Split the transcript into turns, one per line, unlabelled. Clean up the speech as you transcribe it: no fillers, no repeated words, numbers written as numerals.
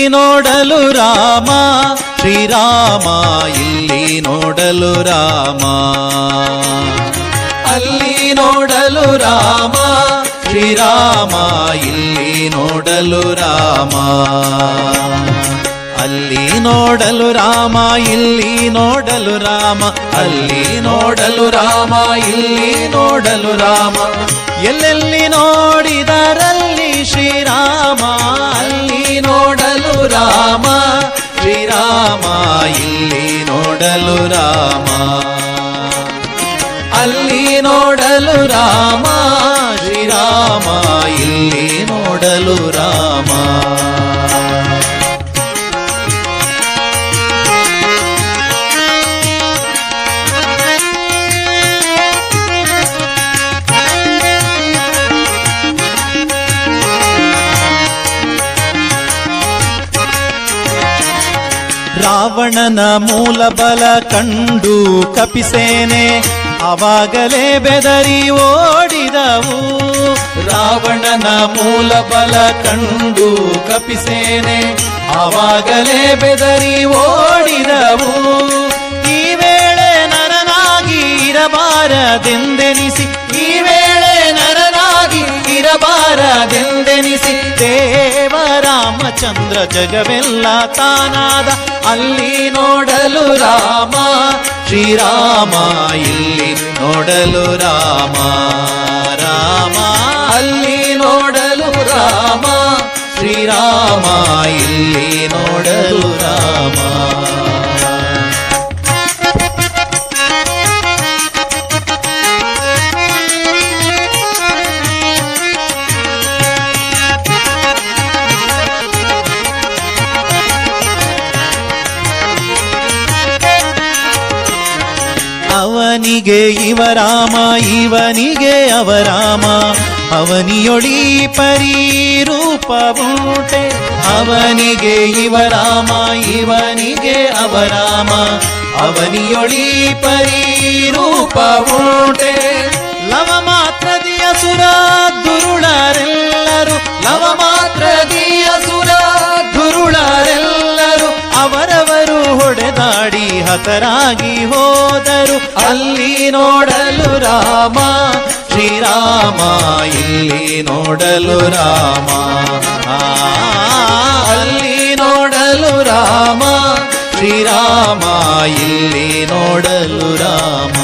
ನೋಡಲು ರಾಮ ಶ್ರೀರಾಮ, ಇಲ್ಲಿ ನೋಡಲು ರಾಮ. ಅಲ್ಲಿ ನೋಡಲು ರಾಮ ಶ್ರೀರಾಮ, ಇಲ್ಲಿ ನೋಡಲು ರಾಮ. ಅಲ್ಲಿ ನೋಡಲು ರಾಮ, ಇಲ್ಲಿ ನೋಡಲು ರಾಮ. ಅಲ್ಲಿ ನೋಡಲು ರಾಮ, ಇಲ್ಲಿ ನೋಡಲು ರಾಮ. ಎಲ್ಲೆಲ್ಲಿ ನೋಡಿದರಲ್ಲಿ ಶ್ರೀರಾಮ, ಅಲ್ಲಿ ನೋಡಲು ರಾಮ ಶ್ರೀರಾಮ, ಇಲ್ಲಿ ನೋಡಲು ರಾಮ. ಅಲ್ಲಿ ನೋಡಲು ರಾಮ ಶ್ರೀರಾಮ, ಇಲ್ಲಿ ನೋಡಲು ರಾಮ. ರಾವಣನ ಮೂಲ ಬಲ ಕಂಡು ಕಪಿಸೇನೆ ಅವಾಗಲೇ ಬೆದರಿ ಓಡಿದವು. ರಾವಣನ ಮೂಲ ಬಲ ಕಂಡು ಕಪಿಸೇನೆ ಅವಾಗಲೇ ಬೆದರಿ ಓಡಿದವು. ಈ ವೇಳೆ ನರನಾಗಿ ಇರಬಾರದೆಂದೆನಿಸಿ, ಈ ವೇಳೆ ನರನಾಗಿ ಇರಬಾರದೆಂದೆನಿಸಿ ದೇವರಾಮಚಂದ್ರ ಜಗವೆಲ್ಲ ತಾನಾದ. ಅಲ್ಲಿ ನೋಡಲು ರಾಮ ಶ್ರೀರಾಮ, ಇಲ್ಲಿ ನೋಡಲು ರಾಮ ರಾಮ. ಅಲ್ಲಿ ನೋಡಲು ರಾಮ ಶ್ರೀರಾಮ, ಇಲ್ಲಿ ನೋಡಲು ರಾಮ. ಅವನಿಗೆ ಇವರಾಮ, ಇವನಿಗೆ ಅವರಾಮ. ಅವನಿಯೊಳಿ ಪರಿರೂಪವುಂಟೆ. ಅವನಿಗೆ ಇವರಾಮ, ಇವನಿಗೆ ಅವರಾಮ. ಅವನಿಯೊಳಿ ಪರಿರೂಪವುಂಟೆ. ಲವ ಮಾತ್ರದಿಯ ಸುರ ದುರುಳರೆಲ್ಲರು, ಲವ ಮಾತ್ರದಿಯ ಸುರ ದುರುಳರೆಲ್ಲರು ಅವರವರು ಹೊಡೆದಾಡಿ ಹತರಾಗಿ ಹೋದರು. ಅಲ್ಲಿ ನೋಡಲು ರಾಮ ಶ್ರೀರಾಮ, ಇಲ್ಲಿ ನೋಡಲು ರಾಮ. ಅಲ್ಲಿ ನೋಡಲು ರಾಮ ಶ್ರೀರಾಮ, ಇಲ್ಲಿ ನೋಡಲು ರಾಮ.